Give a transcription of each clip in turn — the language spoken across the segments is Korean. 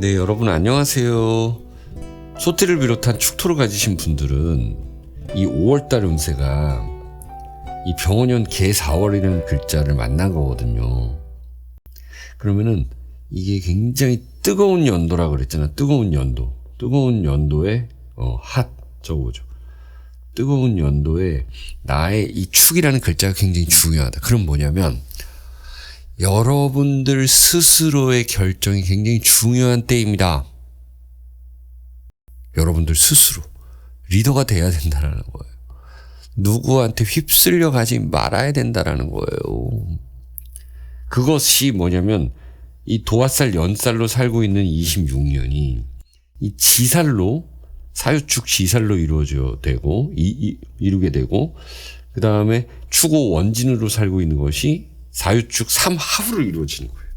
네, 여러분 안녕하세요. 소띠를 비롯한 축토를 가지신 분들은 이 5월달 운세가 이 병원년 개 4월이라는 글자를 만난 거거든요. 그러면은 이게 굉장히 뜨거운 연도라 그랬잖아. 뜨거운 연도. 뜨거운 연도에 핫 적어보죠. 뜨거운 연도에 나의 이 축이라는 글자가 굉장히 중요하다. 그럼 뭐냐면 여러분들 스스로의 결정이 굉장히 중요한 때입니다. 여러분들 스스로 리더가 돼야 된다는 거예요. 누구한테 휩쓸려 가지 말아야 된다는 거예요. 그것이 뭐냐면 이 도화살 연살로 살고 있는 26년이 이 지살로 사유축 지살로 이루어져 되고 이루게 되고 그 다음에 축오 원진으로 살고 있는 것이 사유축 3하부로 이루어지는 거예요.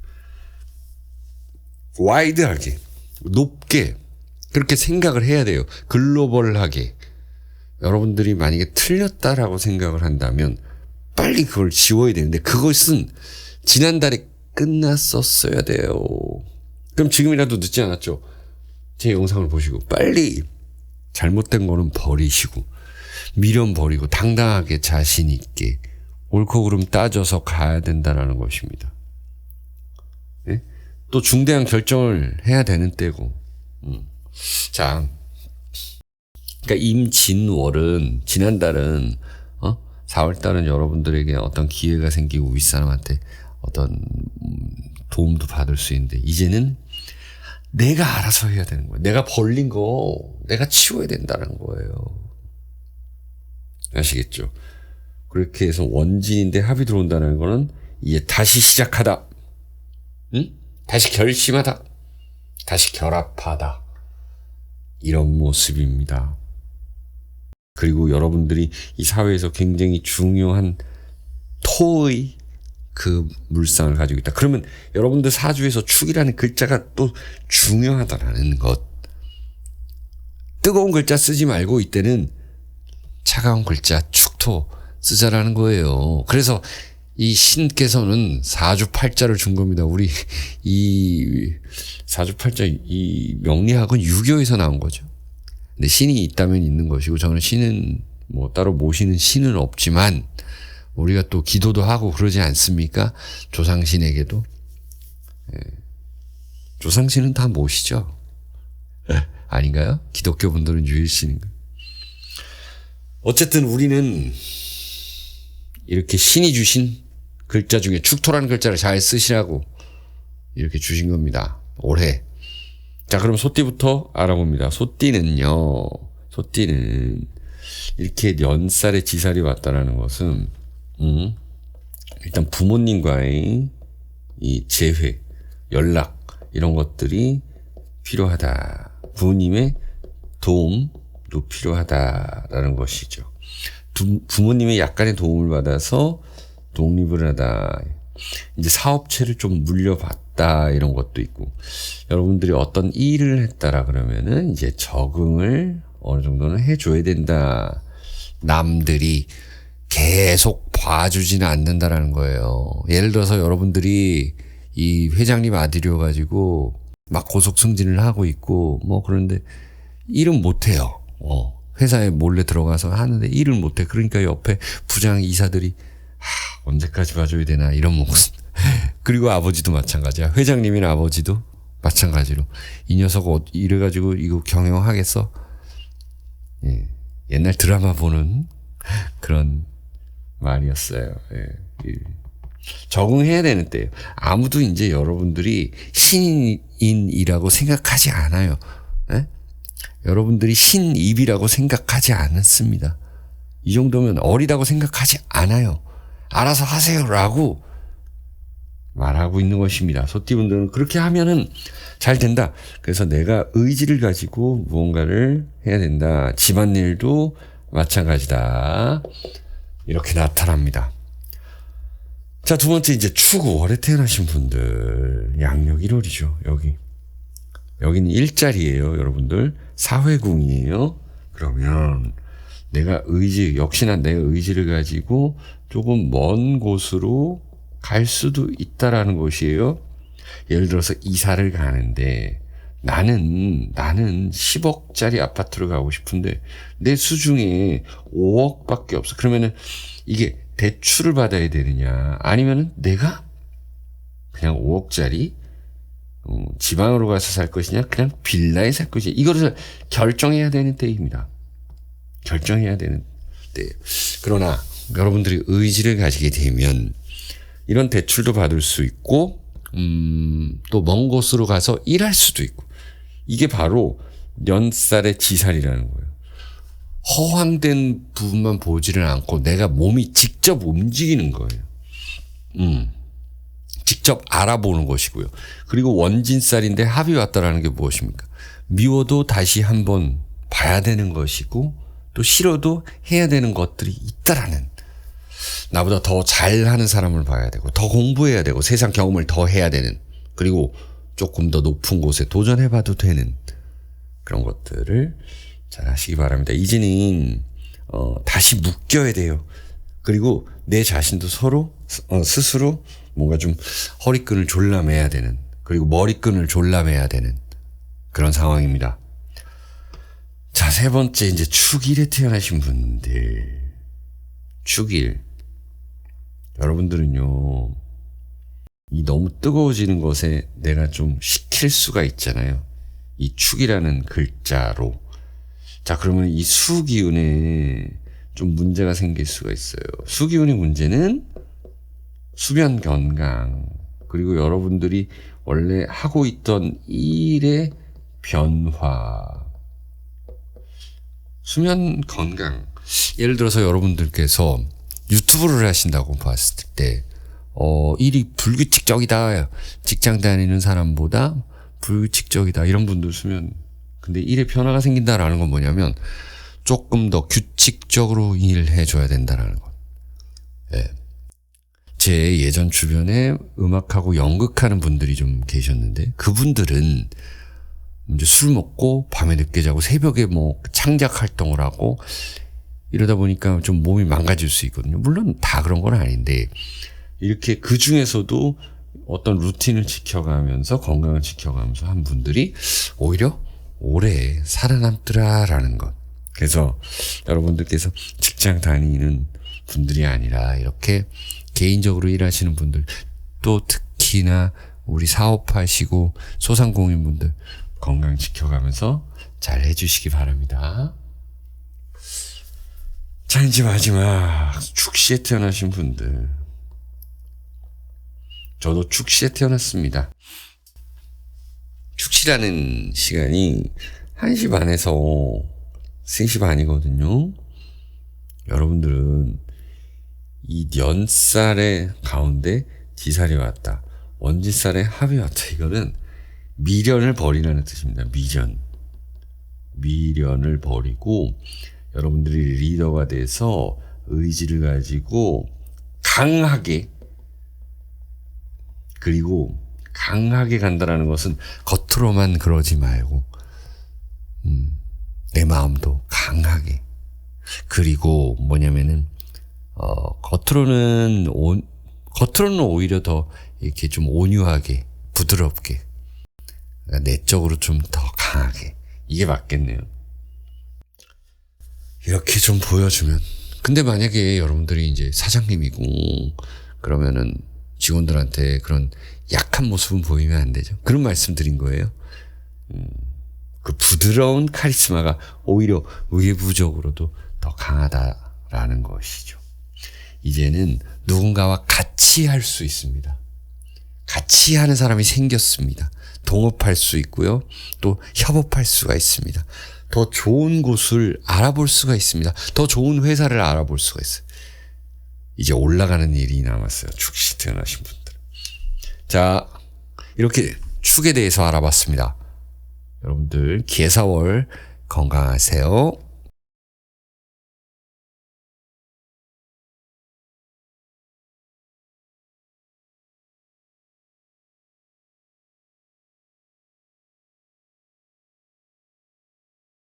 와이드하게 높게 그렇게 생각을 해야 돼요. 글로벌하게. 여러분들이 만약에 틀렸다라고 생각을 한다면 빨리 그걸 지워야 되는데 그것은 지난달에 끝났었어야 돼요. 그럼 지금이라도 늦지 않았죠? 제 영상을 보시고 빨리 잘못된 거는 버리시고 미련 버리고 당당하게 자신 있게 옳고 그름 따져서 가야 된다는 것입니다. 네? 또 중대한 결정을 해야 되는 때고. 자, 그러니까 임진월은 지난달은 4월달은 여러분들에게 어떤 기회가 생기고 윗사람한테 어떤 도움도 받을 수 있는데 이제는 내가 알아서 해야 되는 거예요. 내가 벌린 거 내가 치워야 된다는 거예요. 아시겠죠? 그렇게 해서 원진인데 합이 들어온다는 거는 이제 다시 시작하다. 응? 다시 결심하다. 다시 결합하다. 이런 모습입니다. 그리고 여러분들이 이 사회에서 굉장히 중요한 토의 그 물상을 가지고 있다. 그러면 여러분들 사주에서 축이라는 글자가 또 중요하다라는 것. 뜨거운 글자 쓰지 말고 이때는 차가운 글자 축토 쓰자라는 거예요. 그래서 이 신께서는 사주팔자를 준 겁니다. 우리 이 사주팔자 이 명리학은 유교에서 나온 거죠. 근데 신이 있다면 있는 것이고 저는 신은 뭐 따로 모시는 신은 없지만 우리가 또 기도도 하고 그러지 않습니까? 조상신에게도. 조상신은 다 모시죠. 아닌가요? 기독교 분들은 유일신인가? 어쨌든 우리는 이렇게 신이 주신 글자 중에 축토라는 글자를 잘 쓰시라고 이렇게 주신 겁니다. 올해. 자, 그럼 소띠부터 알아봅니다. 소띠는요. 소띠는 이렇게 연살에 지살이 왔다라는 것은 일단 부모님과의 이 재회, 연락 이런 것들이 필요하다. 부모님의 도움도 필요하다라는 것이죠. 부모님의 약간의 도움을 받아서 독립을 하다. 이제 사업체를 좀 물려받다 이런 것도 있고 여러분들이 어떤 일을 했다라 그러면은 이제 적응을 어느 정도는 해줘야 된다. 남들이 계속 봐주지는 않는다라는 거예요. 예를 들어서 여러분들이 이 회장님 아들이어가지고 막 고속 승진을 하고 있고 뭐 그런데 일은 못해요. 회사에 몰래 들어가서 하는데 일을 못해. 그러니까 옆에 부장 이사들이 언제까지 봐줘야 되나 이런 모습. 그리고 아버지도 마찬가지야. 회장님이나 아버지도 마찬가지로 이 녀석 이래가지고 이거 경영하겠어? 예. 옛날 드라마 보는 그런 말이었어요. 예. 적응해야 되는 때예요. 아무도 이제 여러분들이 신인이라고 생각하지 않아요. 예? 여러분들이 신입이라고 생각하지 않습니다. 이 정도면 어리다고 생각하지 않아요. 알아서 하세요라고 말하고 있는 것입니다. 소띠분들은 그렇게 하면은 잘 된다. 그래서 내가 의지를 가지고 무언가를 해야 된다. 집안일도 마찬가지다. 이렇게 나타납니다. 자, 두 번째 이제 축 5월에 태어나신 분들 양력 1월이죠. 여기는 일자리예요. 여러분들 사회궁이에요. 그러면 내가 역시나 내 의지를 가지고 조금 먼 곳으로 갈 수도 있다라는 것이에요. 예를 들어서 이사를 가는데 나는 10억짜리 아파트를 가고 싶은데 내 수중에 5억밖에 없어. 그러면은 이게 대출을 받아야 되느냐, 아니면은 내가 그냥 5억짜리 지방으로 가서 살 것이냐, 그냥 빌라에 살 것이냐, 이거를 결정해야 되는 때입니다. 결정해야 되는 때. 그러나 여러분들이 의지를 가지게 되면 이런 대출도 받을 수 있고, 또 먼 곳으로 가서 일할 수도 있고, 이게 바로 연살의 지살이라는 거예요. 허황된 부분만 보지를 않고 내가 몸이 직접 움직이는 거예요. 직접 알아보는 것이고요. 그리고 원진살인데 합이 왔다라는 게 무엇입니까? 미워도 다시 한번 봐야 되는 것이고, 또 싫어도 해야 되는 것들이 있다라는, 나보다 더 잘하는 사람을 봐야 되고, 더 공부해야 되고, 세상 경험을 더 해야 되는, 그리고 조금 더 높은 곳에 도전해봐도 되는 그런 것들을 잘 하시기 바랍니다. 이제는 다시 묶여야 돼요. 그리고 내 자신도 스스로 뭔가 좀 허리끈을 졸라매야 되는, 그리고 머리끈을 졸라매야 되는 그런 상황입니다. 자, 세 번째, 이제 축일에 태어나신 분들. 축일. 여러분들은요, 이 너무 뜨거워지는 것에 내가 좀 식힐 수가 있잖아요. 이 축이라는 글자로. 자, 그러면 이 수기운에 좀 문제가 생길 수가 있어요. 수기운의 문제는 수면 건강, 그리고 여러분들이 원래 하고 있던 일의 변화. 수면 건강. 예를 들어서 여러분들께서 유튜브를 하신다고 봤을 때, 일이 불규칙적이다. 직장 다니는 사람보다 불규칙적이다. 이런 분들 수면, 근데 일에 변화가 생긴다라는 건 뭐냐면 조금 더 규칙적으로 일해줘야 된다라는 것. 예. 제 예전 주변에 음악하고 연극하는 분들이 좀 계셨는데, 그분들은 이제 술 먹고 밤에 늦게 자고 새벽에 뭐 창작 활동을 하고 이러다 보니까 좀 몸이 망가질 수 있거든요. 물론 다 그런 건 아닌데, 이렇게 그 중에서도 어떤 루틴을 지켜가면서 건강을 지켜가면서 한 분들이 오히려 오래 살아남더라라는 것. 그래서 여러분들께서 직장 다니는 분들이 아니라 이렇게 개인적으로 일하시는 분들, 또 특히나 우리 사업하시고 소상공인분들 건강 지켜가면서 잘 해주시기 바랍니다. 자, 이제 마지막 축시에 태어나신 분들. 저도 축시에 태어났습니다. 축시라는 시간이 1시 반에서 3시 반이거든요. 여러분들은 이 연살의 가운데 지살이 왔다, 원진살의 합이 왔다. 이거는 미련을 버리라는 뜻입니다. 미련을 버리고 여러분들이 리더가 돼서 의지를 가지고 강하게, 그리고 강하게 간다라는 것은 겉으로만 그러지 말고 내 마음도 강하게, 그리고 뭐냐면은 겉으로는 오히려 더 이렇게 좀 온유하게, 부드럽게, 그러니까 내적으로 좀 더 강하게, 이게 맞겠네요. 이렇게 좀 보여주면. 근데 만약에 여러분들이 이제 사장님이고 그러면은 직원들한테 그런 약한 모습은 보이면 안 되죠. 그런 말씀 드린 거예요. 그 부드러운 카리스마가 오히려 외부적으로도 더 강하다라는 것이죠. 이제는 누군가와 같이 할 수 있습니다. 같이 하는 사람이 생겼습니다. 동업할 수 있고요. 또 협업할 수가 있습니다. 더 좋은 곳을 알아볼 수가 있습니다. 더 좋은 회사를 알아볼 수가 있어요. 이제 올라가는 일이 남았어요. 축시 태어나신 분들. 자, 이렇게 축에 대해서 알아봤습니다. 여러분들 기해사월 건강하세요.